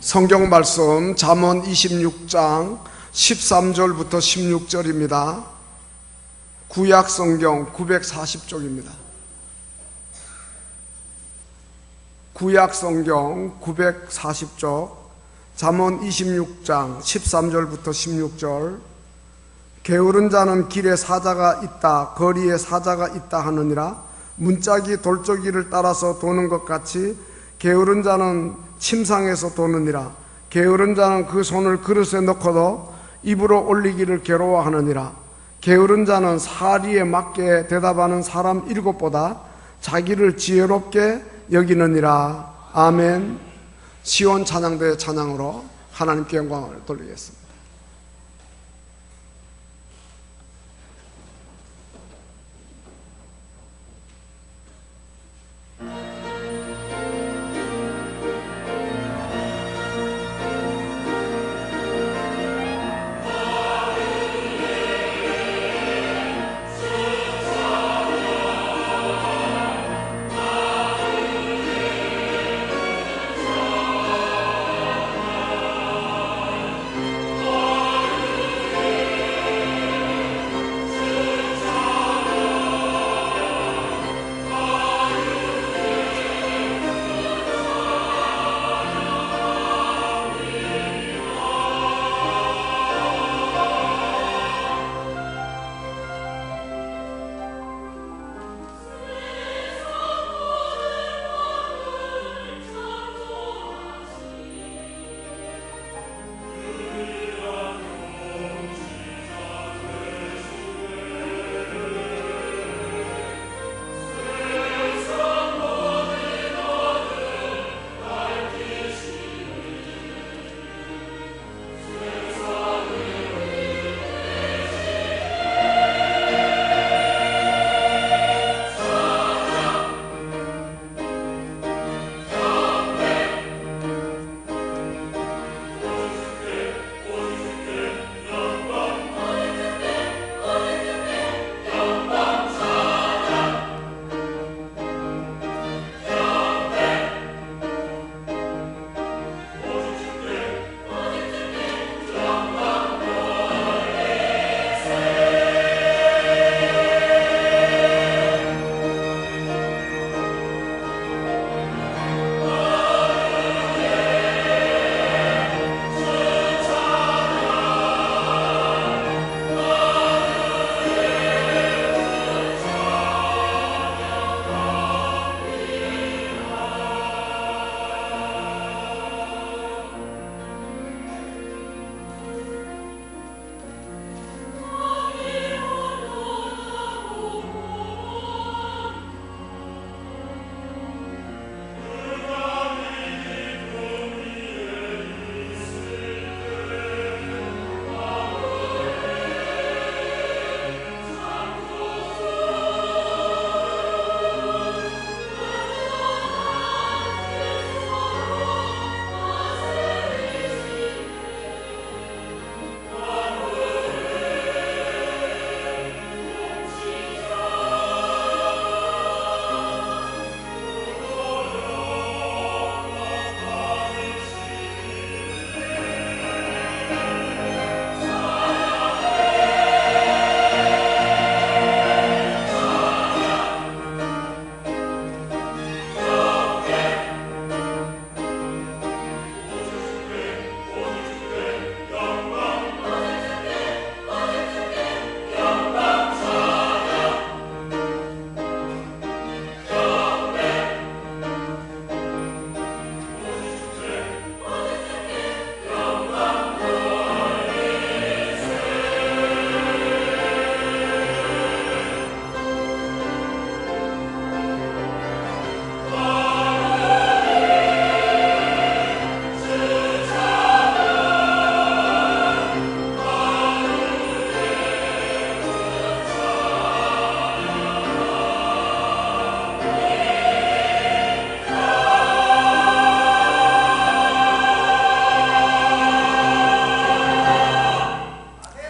성경 말씀 잠언 26장 13절부터 16절입니다. 구약 성경 940쪽입니다. 구약 성경 940쪽 잠언 26장 13절부터 16절. 게으른 자는 길에 사자가 있다, 거리에 사자가 있다 하느니라. 문짝이 돌저기를 따라서 도는 것 같이 게으른 자는 침상에서 도느니라. 게으른 자는 그 손을 그릇에 넣고도 입으로 올리기를 괴로워하느니라. 게으른 자는 사리에 맞게 대답하는 사람 7보다 자기를 지혜롭게 여기느니라. 아멘. 시온 찬양대의 찬양으로 하나님께 영광을 돌리겠습니다.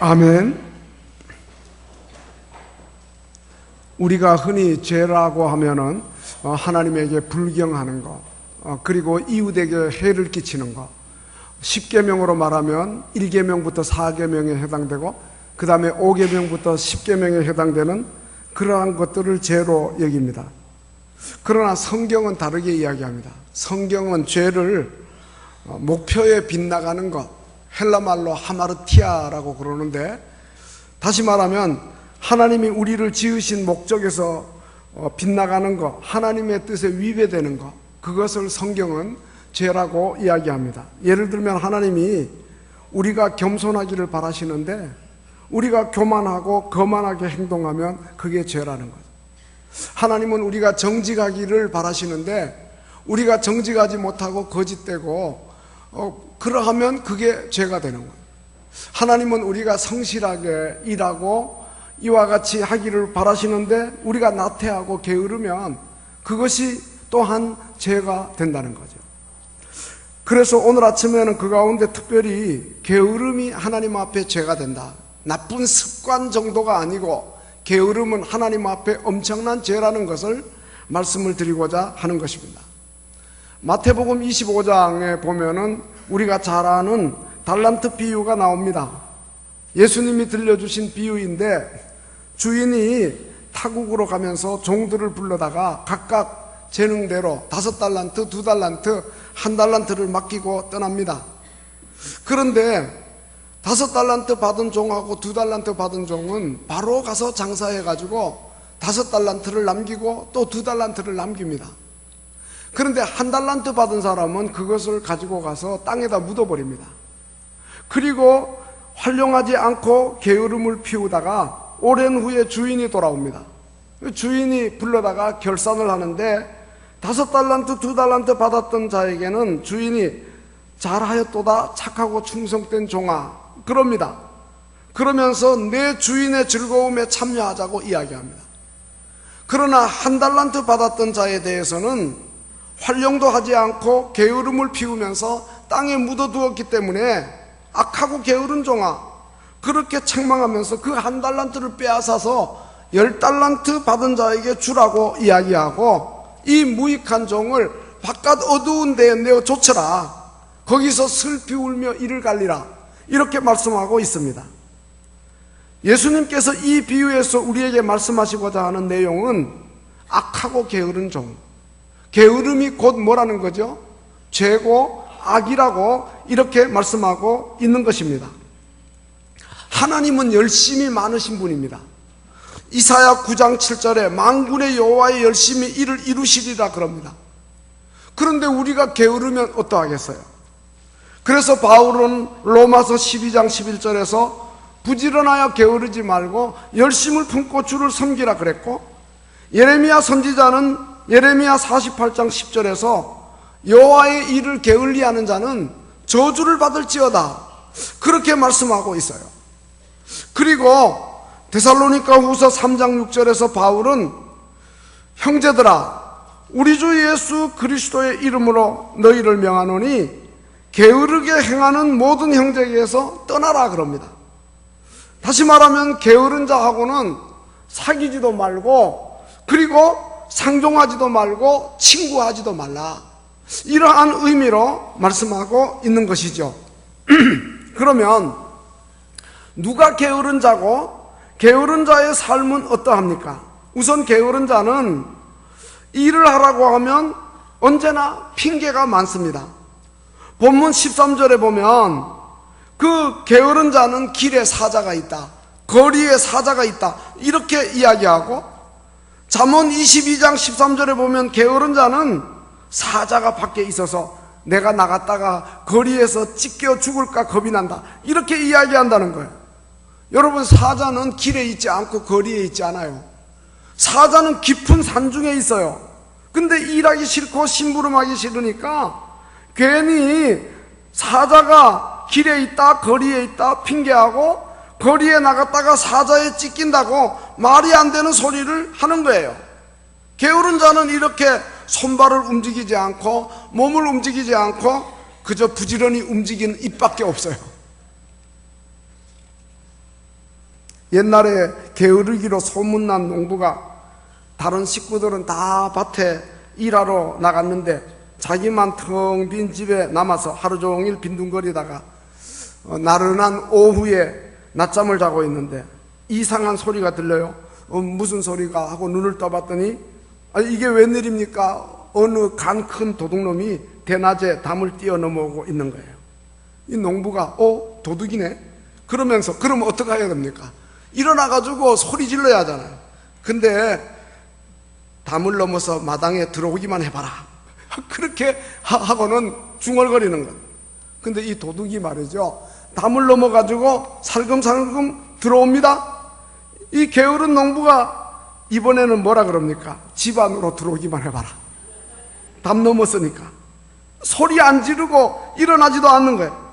아멘. 우리가 흔히 죄라고 하면은 하나님에게 불경하는 것, 그리고 이웃에게 해를 끼치는 것, 10계명으로 말하면 1계명부터 4계명에 해당되고 그 다음에 5계명부터 10계명에 해당되는 그러한 것들을 죄로 여깁니다. 그러나 성경은 다르게 이야기합니다. 성경은 죄를 목표에 빗나가는 것, 헬라말로 하마르티아라고 그러는데, 다시 말하면 하나님이 우리를 지으신 목적에서 빗나가는 것, 하나님의 뜻에 위배되는 것, 그것을 성경은 죄라고 이야기합니다. 예를 들면 하나님이 우리가 겸손하기를 바라시는데 우리가 교만하고 거만하게 행동하면 그게 죄라는 거죠. 하나님은 우리가 정직하기를 바라시는데 우리가 정직하지 못하고 거짓되고 그러하면 그게 죄가 되는 거예요. 하나님은 우리가 성실하게 일하고 이와 같이 하기를 바라시는데 우리가 나태하고 게으르면 그것이 또한 죄가 된다는 거죠. 그래서 오늘 아침에는 그 가운데 특별히 게으름이 하나님 앞에 죄가 된다, 나쁜 습관 정도가 아니고 게으름은 하나님 앞에 엄청난 죄라는 것을 말씀을 드리고자 하는 것입니다. 마태복음 25장에 보면은 우리가 잘 아는 달란트 비유가 나옵니다. 예수님이 들려주신 비유인데 주인이 타국으로 가면서 종들을 불러다가 각각 재능대로 5달란트, 2달란트, 1달란트를 맡기고 떠납니다. 그런데 5달란트 받은 종하고 2달란트 받은 종은 바로 가서 장사해가지고 5달란트를 남기고 또 2달란트를 남깁니다. 그런데 1달란트 받은 사람은 그것을 가지고 가서 땅에다 묻어버립니다. 그리고 활용하지 않고 게으름을 피우다가 오랜 후에 주인이 돌아옵니다. 주인이 불러다가 결산을 하는데 5달란트, 2달란트 받았던 자에게는 주인이 잘하였도다 착하고 충성된 종아 그럽니다. 그러면서 내 주인의 즐거움에 참여하자고 이야기합니다. 그러나 1달란트 받았던 자에 대해서는 활용도 하지 않고 게으름을 피우면서 땅에 묻어두었기 때문에 악하고 게으른 종아, 그렇게 책망하면서 그 1달란트를 빼앗아서 10달란트 받은 자에게 주라고 이야기하고 이 무익한 종을 바깥 어두운 데에 내어 쫓으라, 거기서 슬피 울며 이를 갈리라, 이렇게 말씀하고 있습니다. 예수님께서 이 비유에서 우리에게 말씀하시고자 하는 내용은 악하고 게으른 종, 게으름이 곧 뭐라는 거죠? 죄고 악이라고 이렇게 말씀하고 있는 것입니다. 하나님은 열심이 많으신 분입니다. 이사야 9장 7절에 만군의 여호와의 열심히 이를 이루시리라 그럽니다. 그런데 우리가 게으르면 어떠하겠어요? 그래서 바울은 로마서 12장 11절에서 부지런하여 게으르지 말고 열심을 품고 주를 섬기라 그랬고, 예레미야 선지자는 예레미야 48장 10절에서 여호와의 일을 게을리하는 자는 저주를 받을지어다, 그렇게 말씀하고 있어요. 그리고 데살로니가 후서 3장 6절에서 바울은 형제들아 우리 주 예수 그리스도의 이름으로 너희를 명하노니 게으르게 행하는 모든 형제에게서 떠나라 그럽니다. 다시 말하면 게으른 자하고는 사귀지도 말고 그리고 상종하지도 말고 친구하지도 말라, 이러한 의미로 말씀하고 있는 것이죠. 그러면 누가 게으른 자고 게으른 자의 삶은 어떠합니까? 우선 게으른 자는 일을 하라고 하면 언제나 핑계가 많습니다. 본문 13절에 보면 그 게으른 자는 길에 사자가 있다, 거리에 사자가 있다, 이렇게 이야기하고, 잠언 22장 13절에 보면 게으른 자는 사자가 밖에 있어서 내가 나갔다가 거리에서 찢겨 죽을까 겁이 난다, 이렇게 이야기한다는 거예요. 여러분, 사자는 길에 있지 않고 거리에 있지 않아요. 사자는 깊은 산중에 있어요. 근데 일하기 싫고 심부름하기 싫으니까 괜히 사자가 길에 있다 거리에 있다 핑계하고 거리에 나갔다가 사자에 찢긴다고 말이 안 되는 소리를 하는 거예요. 게으른 자는 이렇게 손발을 움직이지 않고 몸을 움직이지 않고 그저 부지런히 움직이는 입밖에 없어요. 옛날에 게으르기로 소문난 농부가 다른 식구들은 다 밭에 일하러 나갔는데 자기만 텅 빈 집에 남아서 하루 종일 빈둥거리다가 나른한 오후에 낮잠을 자고 있는데 이상한 소리가 들려요. 무슨 소리가 하고 눈을 떠봤더니 이게 웬일입니까? 어느 간 큰 도둑놈이 대낮에 담을 뛰어넘어오고 있는 거예요. 이 농부가 도둑이네? 그러면서 그러면 어떻게 해야 됩니까? 일어나가지고 소리 질러야 하잖아요. 근데 담을 넘어서 마당에 들어오기만 해봐라. 그렇게 하고는 중얼거리는 거예요. 근데 이 도둑이 말이죠, 담을 넘어가지고 살금살금 들어옵니다. 이 게으른 농부가 이번에는 뭐라 그럽니까? 집 안으로 들어오기만 해봐라. 담 넘었으니까. 소리 안 지르고 일어나지도 않는 거예요.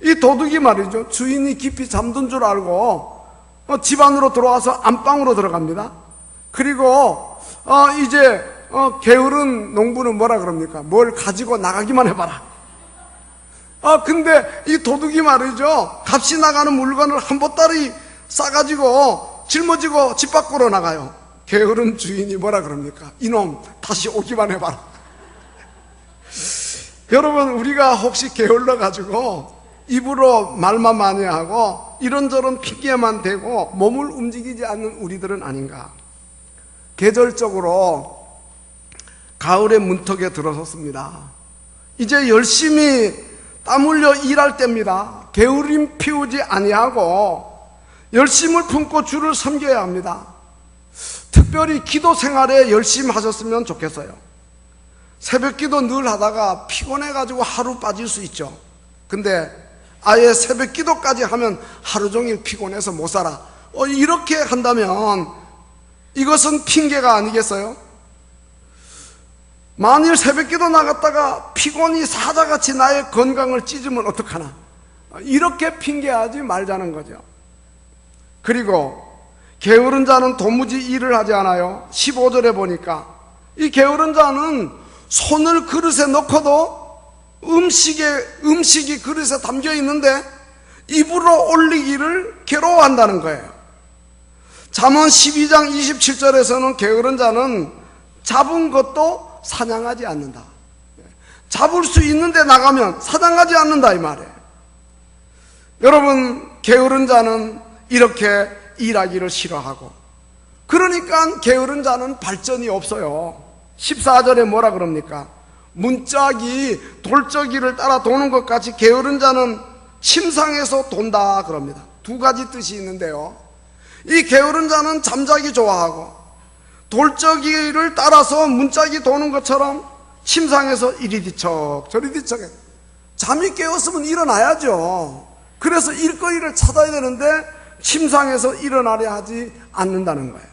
이 도둑이 말이죠, 주인이 깊이 잠든 줄 알고 집 안으로 들어와서 안방으로 들어갑니다. 그리고 이제 게으른 농부는 뭐라 그럽니까? 뭘 가지고 나가기만 해봐라. 근데 이 도둑이 말이죠, 값이 나가는 물건을 한 보따리 싸가지고 짊어지고 집 밖으로 나가요. 게으른 주인이 뭐라 그럽니까? 이놈 다시 오기만 해봐라. 여러분, 우리가 혹시 게을러 가지고 입으로 말만 많이 하고 이런저런 핑계만 대고 몸을 움직이지 않는 우리들은 아닌가? 계절적으로 가을의 문턱에 들어섰습니다. 이제 열심히 땀 흘려 일할 때입니다. 게으름 피우지 아니하고 열심을 품고 주를 섬겨야 합니다. 특별히 기도 생활에 열심히 하셨으면 좋겠어요. 새벽 기도 늘 하다가 피곤해가지고 하루 빠질 수 있죠. 근데 아예 새벽 기도까지 하면 하루 종일 피곤해서 못 살아. 이렇게 한다면 이것은 핑계가 아니겠어요? 만일 새벽 기도 나갔다가 피곤이 사자같이 나의 건강을 찢으면 어떡하나? 이렇게 핑계하지 말자는 거죠. 그리고 게으른 자는 도무지 일을 하지 않아요. 15절에 보니까 이 게으른 자는 손을 그릇에 넣고도 음식이 그릇에 담겨 있는데 입으로 올리기를 괴로워한다는 거예요. 잠언 12장 27절에서는 게으른 자는 잡은 것도 사냥하지 않는다. 잡을 수 있는데 나가면 사냥하지 않는다 이 말이에요. 여러분, 게으른 자는 이렇게 일하기를 싫어하고, 그러니까 게으른 자는 발전이 없어요. 14절에 뭐라 그럽니까? 문짝이 돌적이를 따라 도는 것 같이 게으른 자는 침상에서 돈다 그럽니다. 두 가지 뜻이 있는데요, 이 게으른 자는 잠자기 좋아하고 돌적이를 따라서 문짝이 도는 것처럼 침상에서 이리 뒤척 저리 뒤척해. 잠이 깨었으면 일어나야죠. 그래서 일거리를 찾아야 되는데 침상에서 일어나려 하지 않는다는 거예요.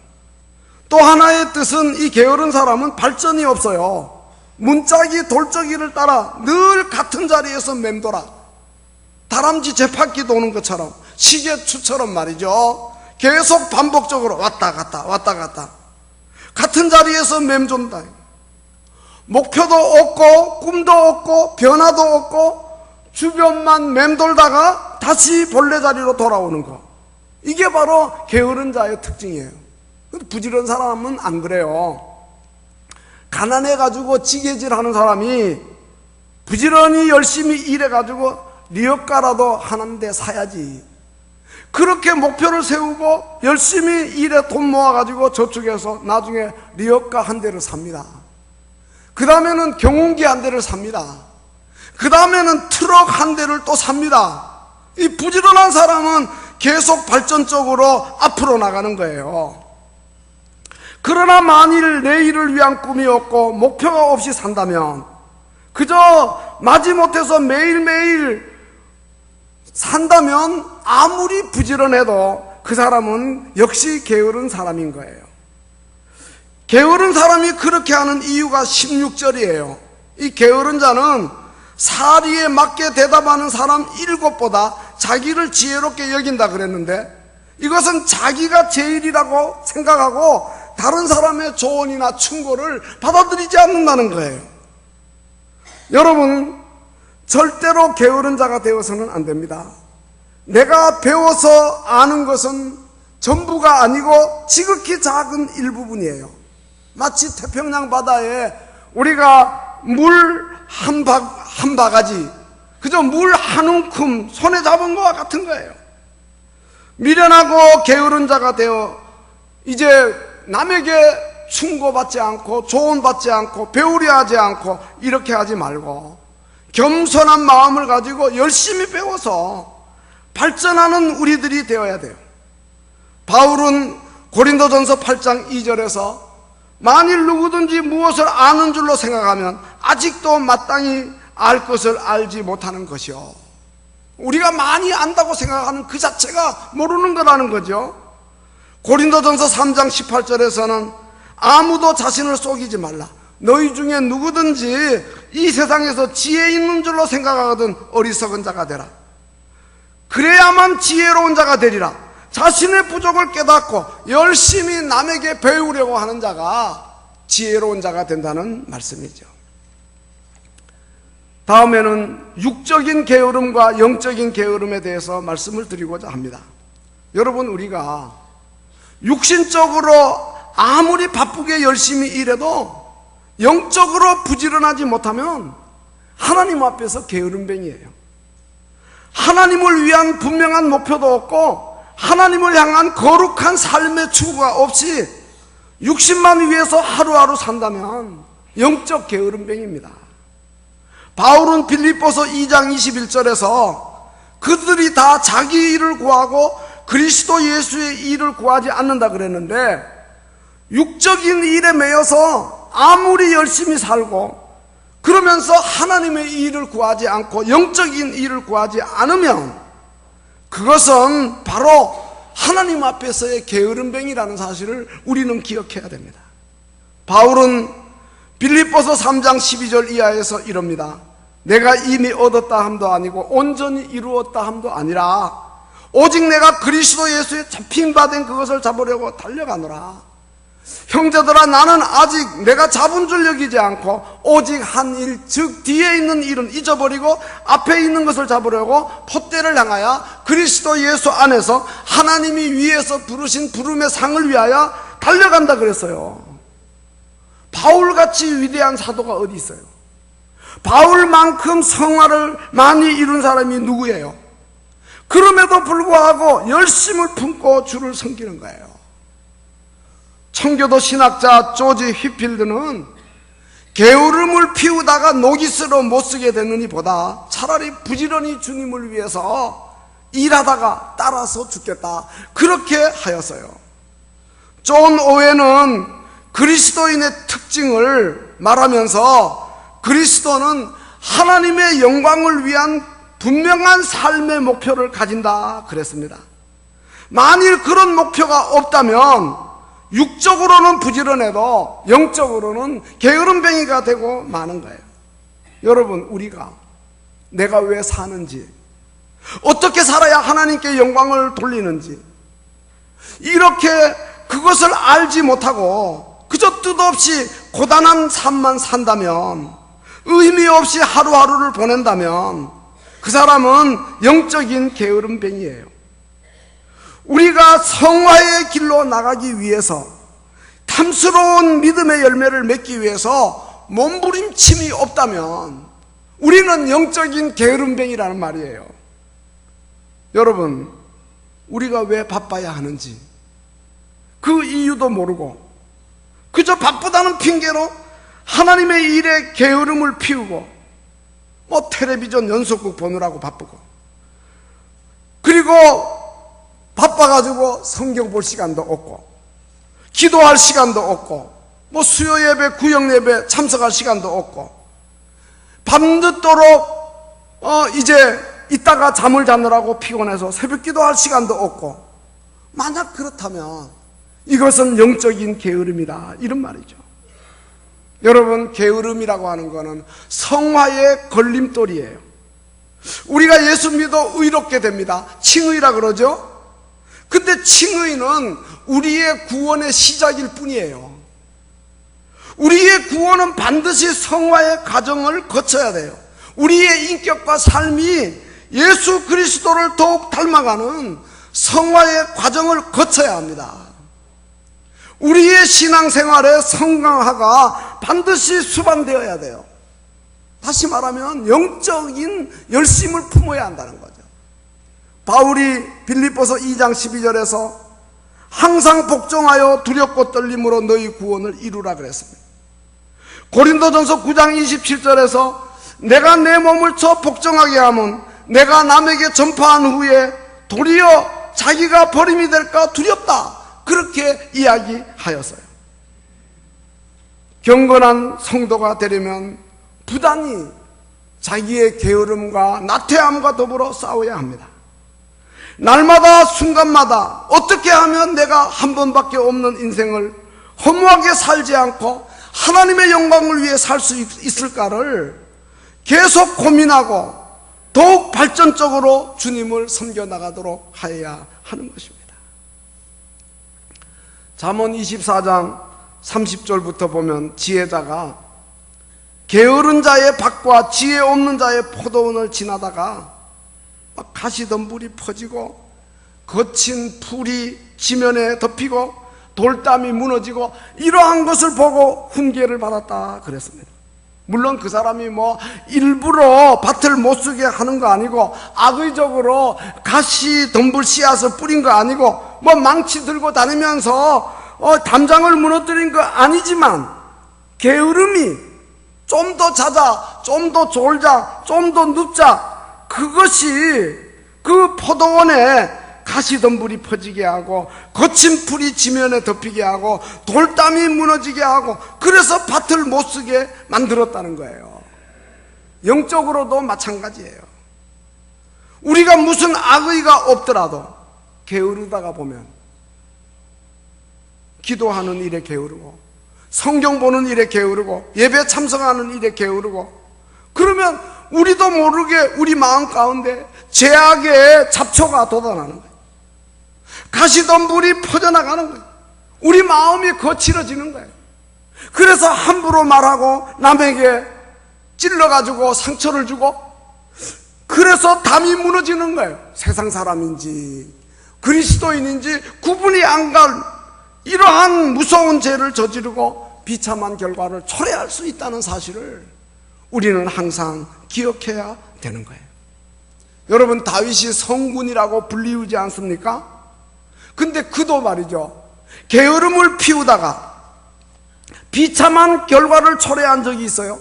또 하나의 뜻은 이 게으른 사람은 발전이 없어요. 문짝이 돌적이를 따라 늘 같은 자리에서 맴돌아. 다람쥐 쳇바퀴 도는 것처럼, 시계추처럼 말이죠. 계속 반복적으로 왔다 갔다 왔다 갔다 같은 자리에서 맴돈다. 목표도 없고 꿈도 없고 변화도 없고 주변만 맴돌다가 다시 본래 자리로 돌아오는 거, 이게 바로 게으른 자의 특징이에요. 부지런한 사람은 안 그래요. 가난해가지고 지게질하는 사람이 부지런히 열심히 일해가지고 리어카라도 한 대 사야지. 그렇게 목표를 세우고 열심히 일해 돈 모아가지고 저축해서 나중에 리어카 한 대를 삽니다. 그 다음에는 경운기 한 대를 삽니다. 그 다음에는 트럭 한 대를 또 삽니다. 이 부지런한 사람은 계속 발전적으로 앞으로 나가는 거예요. 그러나 만일 내일을 위한 꿈이 없고 목표가 없이 산다면, 그저 마지못해서 매일매일 산다면 아무리 부지런해도 그 사람은 역시 게으른 사람인 거예요. 게으른 사람이 그렇게 하는 이유가 16절이에요. 이 게으른 자는 사리에 맞게 대답하는 사람 7보다 자기를 지혜롭게 여긴다 그랬는데, 이것은 자기가 제일이라고 생각하고 다른 사람의 조언이나 충고를 받아들이지 않는다는 거예요. 여러분, 절대로 게으른 자가 되어서는 안 됩니다. 내가 배워서 아는 것은 전부가 아니고 지극히 작은 일부분이에요. 마치 태평양 바다에 우리가 물 한 바가지, 그저 물 한 움큼 손에 잡은 것과 같은 거예요. 미련하고 게으른 자가 되어 이제 남에게 충고받지 않고 조언받지 않고 배우려 하지 않고 이렇게 하지 말고 겸손한 마음을 가지고 열심히 배워서 발전하는 우리들이 되어야 돼요. 바울은 고린도전서 8장 2절에서 만일 누구든지 무엇을 아는 줄로 생각하면 아직도 마땅히 알 것을 알지 못하는 것이요. 우리가 많이 안다고 생각하는 그 자체가 모르는 거라는 거죠. 고린도전서 3장 18절에서는 아무도 자신을 속이지 말라. 너희 중에 누구든지 이 세상에서 지혜 있는 줄로 생각하거든 어리석은 자가 되라. 그래야만 지혜로운 자가 되리라. 자신의 부족을 깨닫고 열심히 남에게 배우려고 하는 자가 지혜로운 자가 된다는 말씀이죠. 다음에는 육적인 게으름과 영적인 게으름에 대해서 말씀을 드리고자 합니다. 여러분, 우리가 육신적으로 아무리 바쁘게 열심히 일해도 영적으로 부지런하지 못하면 하나님 앞에서 게으름뱅이에요. 하나님을 위한 분명한 목표도 없고 하나님을 향한 거룩한 삶의 추구가 없이 육신만 위해서 하루하루 산다면 영적 게으름뱅이입니다. 바울은 빌립보서 2장 21절에서 그들이 다 자기 일을 구하고 그리스도 예수의 일을 구하지 않는다 그랬는데, 육적인 일에 매여서 아무리 열심히 살고 그러면서 하나님의 일을 구하지 않고 영적인 일을 구하지 않으면 그것은 바로 하나님 앞에서의 게으름뱅이라는 사실을 우리는 기억해야 됩니다. 바울은 빌립보서 3장 12절 이하에서 이럽니다. 내가 이미 얻었다 함도 아니고 온전히 이루었다 함도 아니라 오직 내가 그리스도 예수에 잡힌 바 된 그것을 잡으려고 달려가노라. 형제들아, 나는 아직 내가 잡은 줄 여기지 않고 오직 한 일, 즉 뒤에 있는 일은 잊어버리고 앞에 있는 것을 잡으려고 폿대를 향하여 그리스도 예수 안에서 하나님이 위에서 부르신 부름의 상을 위하여 달려간다 그랬어요. 바울같이 위대한 사도가 어디 있어요? 바울만큼 성화를 많이 이룬 사람이 누구예요? 그럼에도 불구하고 열심을 품고 주를 섬기는 거예요. 청교도 신학자 조지 휘필드는 게으름을 피우다가 노기스로 못쓰게 됐느니 보다 차라리 부지런히 주님을 위해서 일하다가 따라서 죽겠다, 그렇게 하였어요. 존 오웬은 그리스도인의 특징을 말하면서 그리스도는 하나님의 영광을 위한 분명한 삶의 목표를 가진다 그랬습니다. 만일 그런 목표가 없다면 육적으로는 부지런해도 영적으로는 게으름뱅이가 되고 마는 거예요. 여러분, 우리가 내가 왜 사는지, 어떻게 살아야 하나님께 영광을 돌리는지, 이렇게 그것을 알지 못하고 그저 뜻없이 고단한 삶만 산다면, 의미 없이 하루하루를 보낸다면 그 사람은 영적인 게으름뱅이에요. 우리가 성화의 길로 나가기 위해서, 탐스러운 믿음의 열매를 맺기 위해서 몸부림침이 없다면 우리는 영적인 게으름뱅이라는 말이에요. 여러분, 우리가 왜 바빠야 하는지 그 이유도 모르고 그저 바쁘다는 핑계로 하나님의 일에 게으름을 피우고 텔레비전 연속극 보느라고 바쁘고, 그리고 바빠가지고 성경 볼 시간도 없고 기도할 시간도 없고 수요 예배, 구역 예배 참석할 시간도 없고 밤늦도록 이제 이따가 잠을 자느라고 피곤해서 새벽 기도할 시간도 없고, 만약 그렇다면 이것은 영적인 게으름이다, 이런 말이죠. 여러분, 게으름이라고 하는 것은 성화의 걸림돌이에요. 우리가 예수 믿어 의롭게 됩니다. 칭의라 그러죠. 근데 칭의는 우리의 구원의 시작일 뿐이에요. 우리의 구원은 반드시 성화의 과정을 거쳐야 돼요. 우리의 인격과 삶이 예수 그리스도를 더욱 닮아가는 성화의 과정을 거쳐야 합니다. 우리의 신앙생활의 성강화가 반드시 수반되어야 돼요. 다시 말하면 영적인 열심을 품어야 한다는 거죠. 바울이 빌립보서 2장 12절에서 항상 복종하여 두렵고 떨림으로 너희 구원을 이루라 그랬습니다. 고린도전서 9장 27절에서 내가 내 몸을 쳐 복종하게 하면 내가 남에게 전파한 후에 도리어 자기가 버림이 될까 두렵다, 그렇게 이야기하였어요. 경건한 성도가 되려면 부단히 자기의 게으름과 나태함과 더불어 싸워야 합니다. 날마다 순간마다 어떻게 하면 내가 한 번밖에 없는 인생을 허무하게 살지 않고 하나님의 영광을 위해 살 수 있을까를 계속 고민하고 더욱 발전적으로 주님을 섬겨나가도록 하여야 하는 것입니다. 잠언 24장 30절부터 보면 지혜자가 게으른 자의 밭과 지혜 없는 자의 포도원을 지나다가 막 가시덤불이 퍼지고 거친 풀이 지면에 덮이고 돌담이 무너지고 이러한 것을 보고 훈계를 받았다 그랬습니다. 물론 그 사람이 뭐 일부러 밭을 못 쓰게 하는 거 아니고 악의적으로 가시덤불 씨앗을 뿌린 거 아니고 뭐 망치 들고 다니면서 담장을 무너뜨린 거 아니지만 게으름이 좀 더 자자, 좀 더 졸자, 좀 더 눕자, 그것이 그 포도원에 가시덤불이 퍼지게 하고 거친 풀이 지면에 덮이게 하고 돌담이 무너지게 하고 그래서 밭을 못 쓰게 만들었다는 거예요. 영적으로도 마찬가지예요. 우리가 무슨 악의가 없더라도 게으르다가 보면 기도하는 일에 게으르고 성경 보는 일에 게으르고 예배 참석하는 일에 게으르고 그러면 우리도 모르게 우리 마음 가운데 죄악의 잡초가 돋아나는 거예요. 가시덤불이 퍼져나가는 거예요. 우리 마음이 거칠어지는 거예요. 그래서 함부로 말하고 남에게 찔러가지고 상처를 주고 그래서 담이 무너지는 거예요. 세상 사람인지 그리스도인인지 구분이 안 갈 이러한 무서운 죄를 저지르고 비참한 결과를 초래할 수 있다는 사실을 우리는 항상 기억해야 되는 거예요. 여러분, 다윗이 성군이라고 불리우지 않습니까? 근데 그도 말이죠, 게으름을 피우다가 비참한 결과를 초래한 적이 있어요.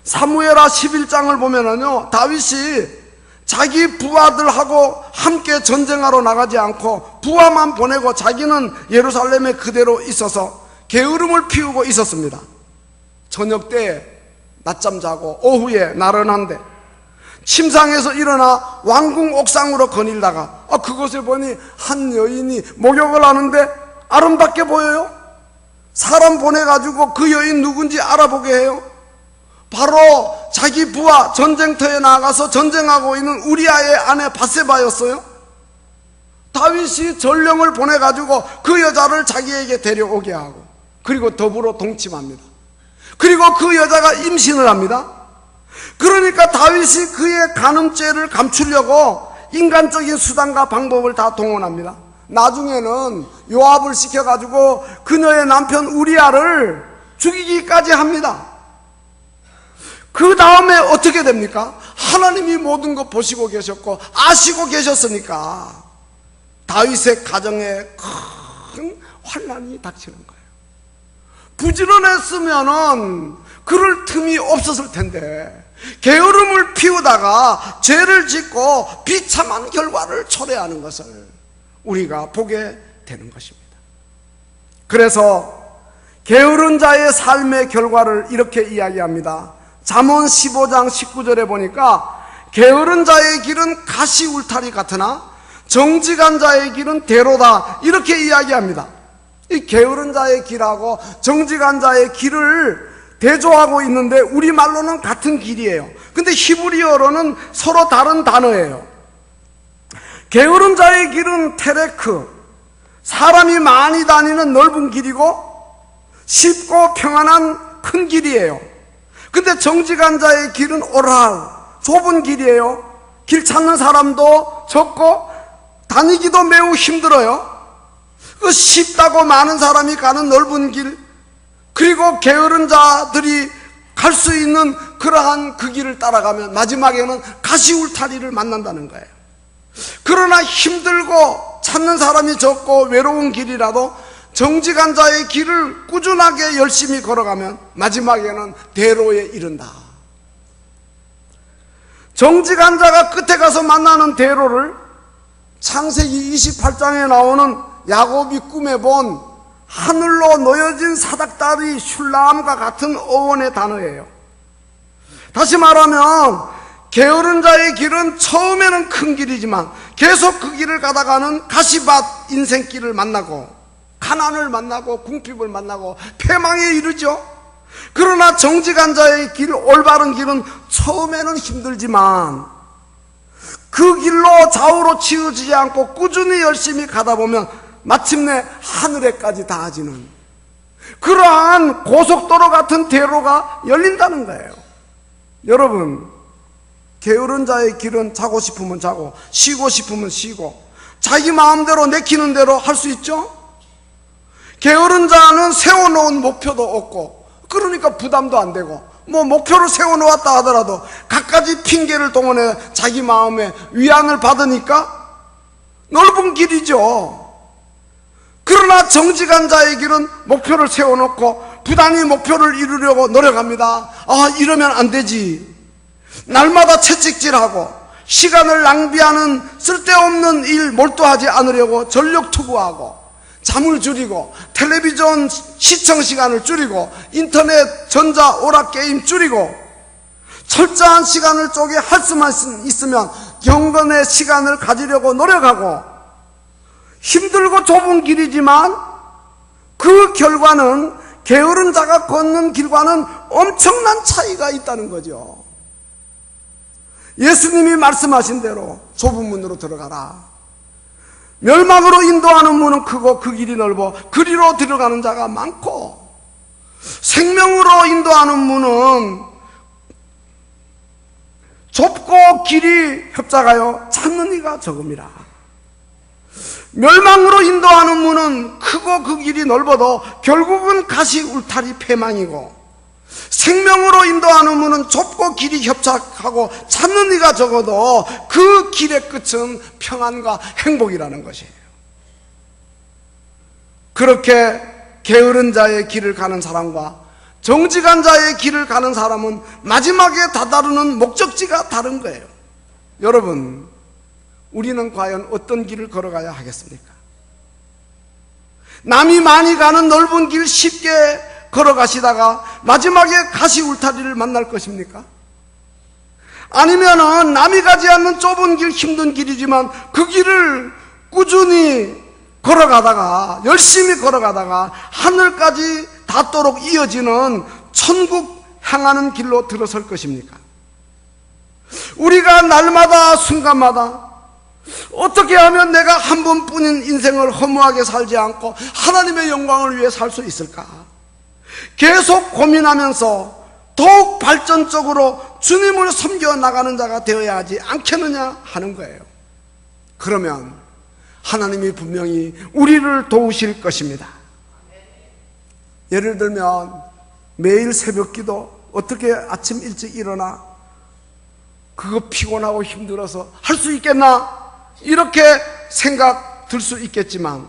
사무엘하 11장을 보면은요, 다윗이 자기 부하들하고 함께 전쟁하러 나가지 않고 부하만 보내고 자기는 예루살렘에 그대로 있어서 게으름을 피우고 있었습니다. 저녁 때 낮잠 자고 오후에 나른한데 침상에서 일어나 왕궁 옥상으로 거닐다가 그것을 보니 한 여인이 목욕을 하는데 아름답게 보여요. 사람 보내가지고 그 여인 누군지 알아보게 해요. 바로 자기 부하 전쟁터에 나가서 전쟁하고 있는 우리아의 아내 밧세바였어요. 다윗이 전령을 보내가지고 그 여자를 자기에게 데려오게 하고 그리고 더불어 동침합니다. 그리고 그 여자가 임신을 합니다. 그러니까 다윗이 그의 간음죄를 감추려고 인간적인 수단과 방법을 다 동원합니다. 나중에는 요압을 시켜가지고 그녀의 남편 우리아를 죽이기까지 합니다. 그 다음에 어떻게 됩니까? 하나님이 모든 것 보시고 계셨고 아시고 계셨으니까 다윗의 가정에 큰 환난이 닥치는 거예요. 부지런했으면은 그럴 틈이 없었을 텐데 게으름을 피우다가 죄를 짓고 비참한 결과를 초래하는 것을 우리가 보게 되는 것입니다. 그래서 게으른 자의 삶의 결과를 이렇게 이야기합니다. 잠언 15장 19절에 보니까 게으른 자의 길은 가시 울타리 같으나 정직한 자의 길은 대로다, 이렇게 이야기합니다. 이 게으른 자의 길하고 정직한 자의 길을 대조하고 있는데 우리말로는 같은 길이에요. 근데 히브리어로는 서로 다른 단어예요. 게으른 자의 길은 테레크, 사람이 많이 다니는 넓은 길이고 쉽고 평안한 큰 길이에요. 근데 정직한 자의 길은 오랄, 좁은 길이에요. 길 찾는 사람도 적고 다니기도 매우 힘들어요. 그 쉽다고 많은 사람이 가는 넓은 길, 그리고 게으른 자들이 갈 수 있는 그러한 그 길을 따라가면 마지막에는 가시울타리를 만난다는 거예요. 그러나 힘들고 찾는 사람이 적고 외로운 길이라도 정직한 자의 길을 꾸준하게 열심히 걸어가면 마지막에는 대로에 이른다. 정직한 자가 끝에 가서 만나는 대로를 창세기 28장에 나오는 야곱이 꿈에 본 하늘로 놓여진 사닥다리 슐라함과 같은 어원의 단어예요. 다시 말하면 게으른 자의 길은 처음에는 큰 길이지만 계속 그 길을 가다가는 가시밭 인생길을 만나고 가난을 만나고 궁핍을 만나고 패망에 이르죠. 그러나 정직한 자의 길, 올바른 길은 처음에는 힘들지만 그 길로 좌우로 치우치지 않고 꾸준히 열심히 가다 보면 마침내 하늘에까지 닿아지는 그러한 고속도로 같은 대로가 열린다는 거예요. 여러분, 게으른 자의 길은 자고 싶으면 자고 쉬고 싶으면 쉬고 자기 마음대로 내키는 대로 할 수 있죠. 게으른 자는 세워놓은 목표도 없고 그러니까 부담도 안 되고 뭐 목표를 세워놓았다 하더라도 갖가지 핑계를 동원해 자기 마음에 위안을 받으니까 넓은 길이죠. 그러나 정직한 자의 길은 목표를 세워놓고 부단히 목표를 이루려고 노력합니다. 아, 이러면 안 되지. 날마다 채찍질하고 시간을 낭비하는 쓸데없는 일 몰두하지 않으려고 전력 투구하고 잠을 줄이고 텔레비전 시청 시간을 줄이고 인터넷 전자 오락게임 줄이고 철저한 시간을 쪼개 할 수만 있으면 경건의 시간을 가지려고 노력하고 힘들고 좁은 길이지만 그 결과는 게으른 자가 걷는 길과는 엄청난 차이가 있다는 거죠. 예수님이 말씀하신 대로 좁은 문으로 들어가라. 멸망으로 인도하는 문은 크고 그 길이 넓어 그리로 들어가는 자가 많고 생명으로 인도하는 문은 좁고 길이 협착하여 찾는 이가 적음이라. 멸망으로 인도하는 문은 크고 그 길이 넓어도 결국은 가시 울타리 패망이고 생명으로 인도하는 문은 좁고 길이 협착하고 찾는 이가 적어도 그 길의 끝은 평안과 행복이라는 것이에요. 그렇게 게으른 자의 길을 가는 사람과 정직한 자의 길을 가는 사람은 마지막에 다다르는 목적지가 다른 거예요. 여러분, 우리는 과연 어떤 길을 걸어가야 하겠습니까? 남이 많이 가는 넓은 길 쉽게 걸어가시다가 마지막에 가시 울타리를 만날 것입니까? 아니면은 남이 가지 않는 좁은 길, 힘든 길이지만 그 길을 꾸준히 걸어가다가 열심히 걸어가다가 하늘까지 닿도록 이어지는 천국 향하는 길로 들어설 것입니까? 우리가 날마다 순간마다 어떻게 하면 내가 한 번뿐인 인생을 허무하게 살지 않고 하나님의 영광을 위해 살 수 있을까? 계속 고민하면서 더욱 발전적으로 주님을 섬겨 나가는 자가 되어야 하지 않겠느냐 하는 거예요. 그러면 하나님이 분명히 우리를 도우실 것입니다. 예를 들면 매일 새벽 기도 어떻게 아침 일찍 일어나 그거 피곤하고 힘들어서 할 수 있겠나? 이렇게 생각 들 수 있겠지만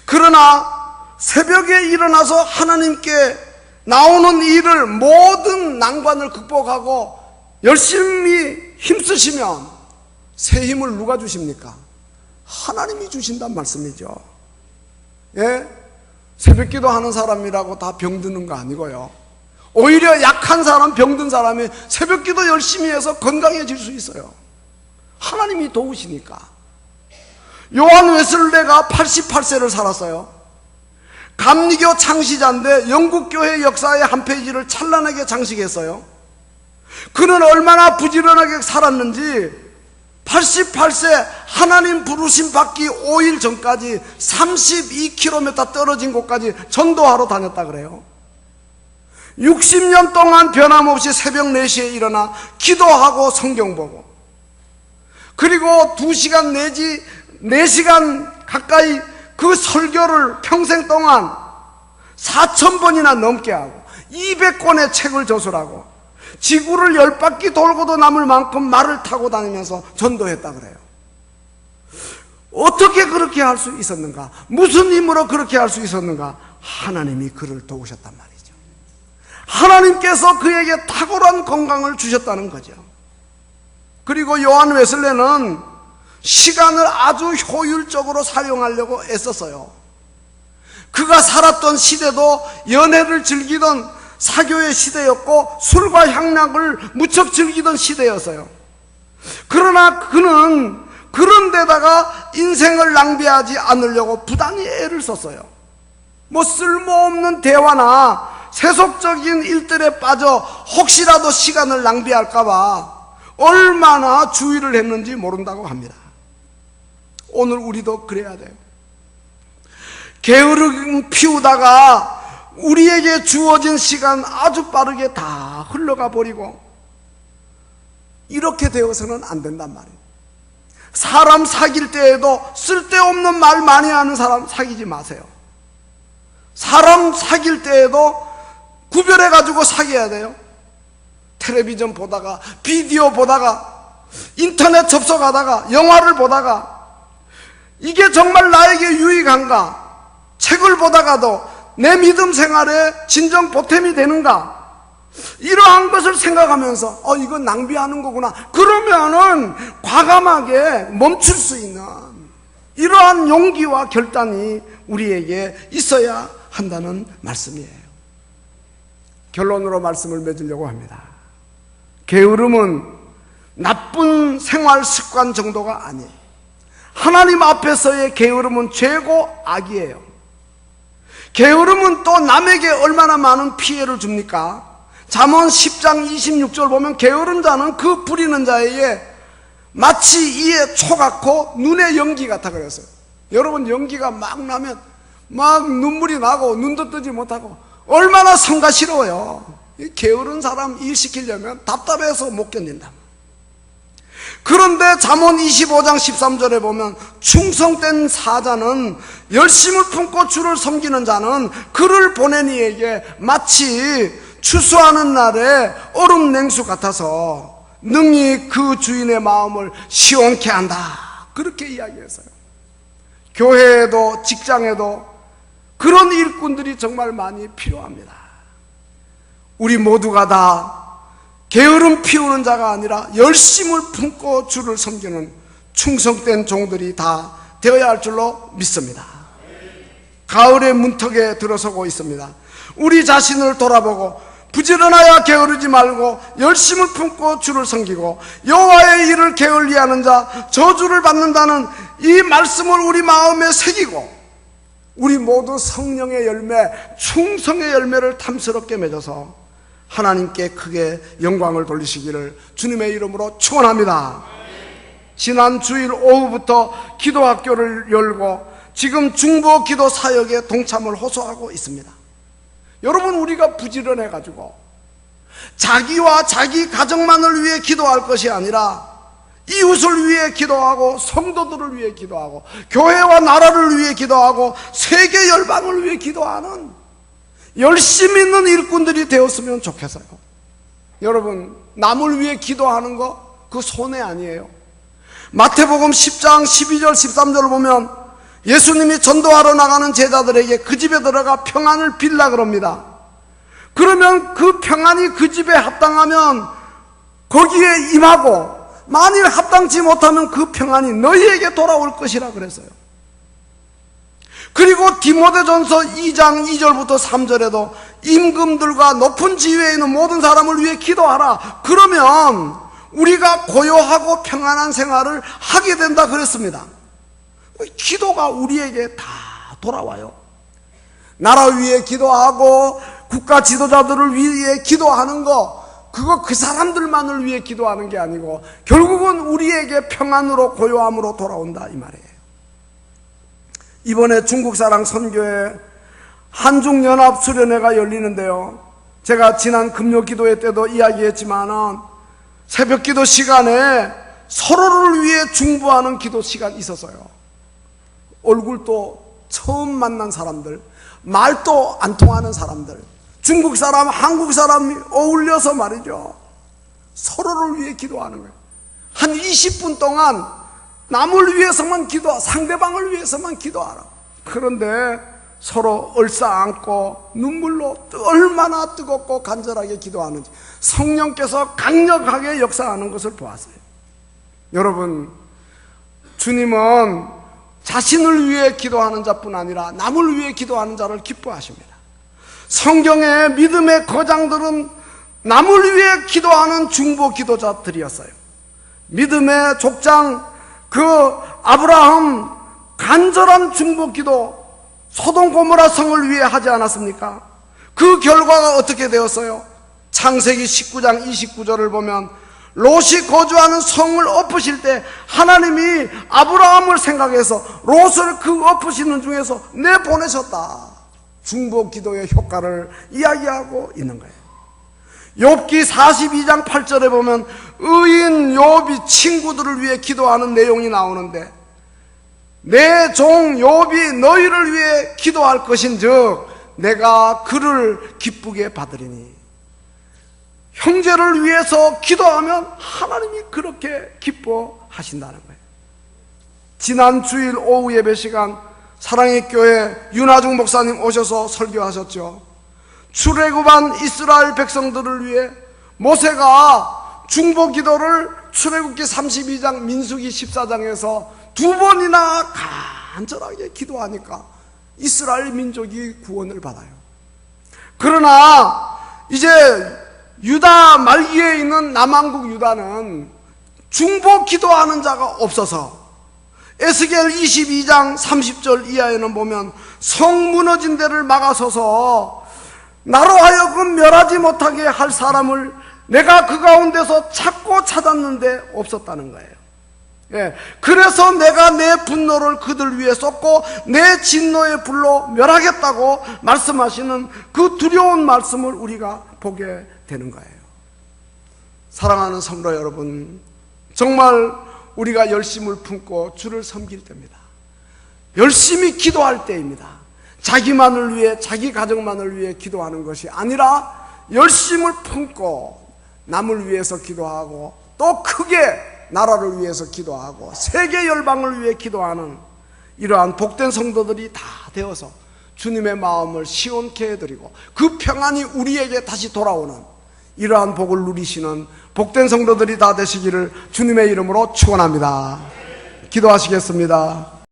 그러나 새벽에 일어나서 하나님께 나오는 일을 모든 난관을 극복하고 열심히 힘쓰시면 새 힘을 누가 주십니까? 하나님이 주신단 말씀이죠. 예? 새벽기도 하는 사람이라고 다 병드는 거 아니고요. 오히려 약한 사람, 병든 사람이 새벽기도 열심히 해서 건강해질 수 있어요. 하나님이 도우시니까. 요한 웨슬레가 88세를 살았어요. 감리교 창시자인데 영국교회 역사의 한 페이지를 찬란하게 장식했어요. 그는 얼마나 부지런하게 살았는지 88세 하나님 부르심 받기 5일 전까지 32km 떨어진 곳까지 전도하러 다녔다 그래요. 60년 동안 변함없이 새벽 4시에 일어나 기도하고 성경 보고 그리고 2시간 내지 4시간 가까이 그 설교를 평생 동안 4,000번이나 넘게 하고 200권의 책을 저술하고 지구를 10바퀴 돌고도 남을 만큼 말을 타고 다니면서 전도했다 그래요. 어떻게 그렇게 할 수 있었는가? 무슨 힘으로 그렇게 할 수 있었는가? 하나님이 그를 도우셨단 말이죠. 하나님께서 그에게 탁월한 건강을 주셨다는 거죠. 그리고 요한 웨슬레는 시간을 아주 효율적으로 사용하려고 애썼어요. 그가 살았던 시대도 연애를 즐기던 사교의 시대였고 술과 향락을 무척 즐기던 시대였어요. 그러나 그는 그런 데다가 인생을 낭비하지 않으려고 부단히 애를 썼어요. 뭐 쓸모없는 대화나 세속적인 일들에 빠져 혹시라도 시간을 낭비할까봐 얼마나 주의를 했는지 모른다고 합니다. 오늘 우리도 그래야 돼요. 게으름 피우다가 우리에게 주어진 시간 아주 빠르게 다 흘러가 버리고 이렇게 되어서는 안 된단 말이에요. 사람 사귈 때에도 쓸데없는 말 많이 하는 사람 사귀지 마세요. 사람 사귈 때에도 구별해가지고 사귀어야 돼요. 텔레비전 보다가, 비디오 보다가, 인터넷 접속하다가, 영화를 보다가 이게 정말 나에게 유익한가? 책을 보다가도 내 믿음 생활에 진정 보탬이 되는가? 이러한 것을 생각하면서 이건 낭비하는 거구나. 그러면은 과감하게 멈출 수 있는 이러한 용기와 결단이 우리에게 있어야 한다는 말씀이에요. 결론으로 말씀을 맺으려고 합니다. 게으름은 나쁜 생활 습관 정도가 아니에요. 하나님 앞에서의 게으름은 죄고 악이에요. 게으름은 또 남에게 얼마나 많은 피해를 줍니까? 잠언 10장 26절 보면 게으른 자는 그 부리는 자에게 마치 이에 초 같고 눈에 연기 같아 그랬어요. 여러분, 연기가 막 나면 막 눈물이 나고 눈도 뜨지 못하고 얼마나 성가시러워요. 게으른 사람 일 시키려면 답답해서 못 견딘다. 그런데 잠언 25장 13절에 보면 충성된 사자는 열심을 품고 주를 섬기는 자는 그를 보낸 이에게 마치 추수하는 날에 얼음 냉수 같아서 능히 그 주인의 마음을 시원케 한다. 그렇게 이야기했어요. 교회에도 직장에도 그런 일꾼들이 정말 많이 필요합니다. 우리 모두가 다 게으름 피우는 자가 아니라 열심을 품고 주를 섬기는 충성된 종들이 다 되어야 할 줄로 믿습니다. 가을의 문턱에 들어서고 있습니다. 우리 자신을 돌아보고 부지런하여 게으르지 말고 열심을 품고 주를 섬기고 여호와의 일을 게을리하는 자 저주를 받는다는 이 말씀을 우리 마음에 새기고 우리 모두 성령의 열매, 충성의 열매를 탐스럽게 맺어서 하나님께 크게 영광을 돌리시기를 주님의 이름으로 축원합니다. 지난 주일 오후부터 기도학교를 열고 지금 중보 기도 사역에 동참을 호소하고 있습니다. 여러분, 우리가 부지런해가지고 자기와 자기 가정만을 위해 기도할 것이 아니라 이웃을 위해 기도하고 성도들을 위해 기도하고 교회와 나라를 위해 기도하고 세계 열방을 위해 기도하는 열심 있는 일꾼들이 되었으면 좋겠어요. 여러분, 남을 위해 기도하는 거 그 손해 아니에요. 마태복음 10장 12절 13절을 보면 예수님이 전도하러 나가는 제자들에게 그 집에 들어가 평안을 빌라 그럽니다. 그러면 그 평안이 그 집에 합당하면 거기에 임하고 만일 합당치 못하면 그 평안이 너희에게 돌아올 것이라 그랬어요. 그리고 디모데전서 2장 2절부터 3절에도 임금들과 높은 지위에 있는 모든 사람을 위해 기도하라. 그러면 우리가 고요하고 평안한 생활을 하게 된다 그랬습니다. 기도가 우리에게 다 돌아와요. 나라 위해 기도하고 국가 지도자들을 위해 기도하는 거, 그거 그 사람들만을 위해 기도하는 게 아니고 결국은 우리에게 평안으로 고요함으로 돌아온다 이 말이에요. 이번에 중국사랑 선교회 한중연합 수련회가 열리는데요, 제가 지난 금요기도회 때도 이야기했지만은 새벽기도 시간에 서로를 위해 중보하는 기도 시간이 있었어요. 얼굴도 처음 만난 사람들, 말도 안 통하는 사람들, 중국 사람, 한국 사람이 어울려서 말이죠, 서로를 위해 기도하는 거예요. 한 20분 동안 남을 위해서만 상대방을 위해서만 기도하라. 그런데 서로 얼싸안고 눈물로 얼마나 뜨겁고 간절하게 기도하는지 성령께서 강력하게 역사하는 것을 보았어요. 여러분, 주님은 자신을 위해 기도하는 자뿐 아니라 남을 위해 기도하는 자를 기뻐하십니다. 성경의 믿음의 거장들은 남을 위해 기도하는 중보 기도자들이었어요. 믿음의 족장 아브라함 간절한 중보 기도 소돔 고모라 성을 위해 하지 않았습니까? 그 결과가 어떻게 되었어요? 창세기 19장 29절을 보면 롯이 거주하는 성을 엎으실 때 하나님이 아브라함을 생각해서 롯을 그 엎으시는 중에서 내보내셨다. 중보 기도의 효과를 이야기하고 있는 거예요. 욥기 42장 8절에 보면 의인 욥이 친구들을 위해 기도하는 내용이 나오는데 내 종 욥이 너희를 위해 기도할 것인즉 내가 그를 기쁘게 받으리니. 형제를 위해서 기도하면 하나님이 그렇게 기뻐하신다는 거예요. 지난 주일 오후 예배 시간 사랑의 교회 윤하중 목사님 오셔서 설교하셨죠. 출애굽한 이스라엘 백성들을 위해 모세가 중보 기도를 출애굽기 32장 민수기 14장에서 2번이나 간절하게 기도하니까 이스라엘 민족이 구원을 받아요. 그러나 이제 유다 말기에 있는 남왕국 유다는 중보 기도하는 자가 없어서 에스겔 22장 30절 이하에는 보면 성 무너진 데를 막아서서 나로 하여금 멸하지 못하게 할 사람을 내가 그 가운데서 찾고 찾았는데 없었다는 거예요. 예, 그래서 내가 내 분노를 그들 위에 쏟고 내 진노의 불로 멸하겠다고 말씀하시는 그 두려운 말씀을 우리가 보게 되는 거예요. 사랑하는 성도 여러분, 정말 우리가 열심을 품고 주를 섬길 때입니다. 열심히 기도할 때입니다. 자기만을 위해, 자기 가정만을 위해 기도하는 것이 아니라 열심을 품고 남을 위해서 기도하고 또 크게 나라를 위해서 기도하고 세계 열방을 위해 기도하는 이러한 복된 성도들이 다 되어서 주님의 마음을 시원케 해드리고 그 평안이 우리에게 다시 돌아오는 이러한 복을 누리시는 복된 성도들이 다 되시기를 주님의 이름으로 축원합니다. 기도하시겠습니다.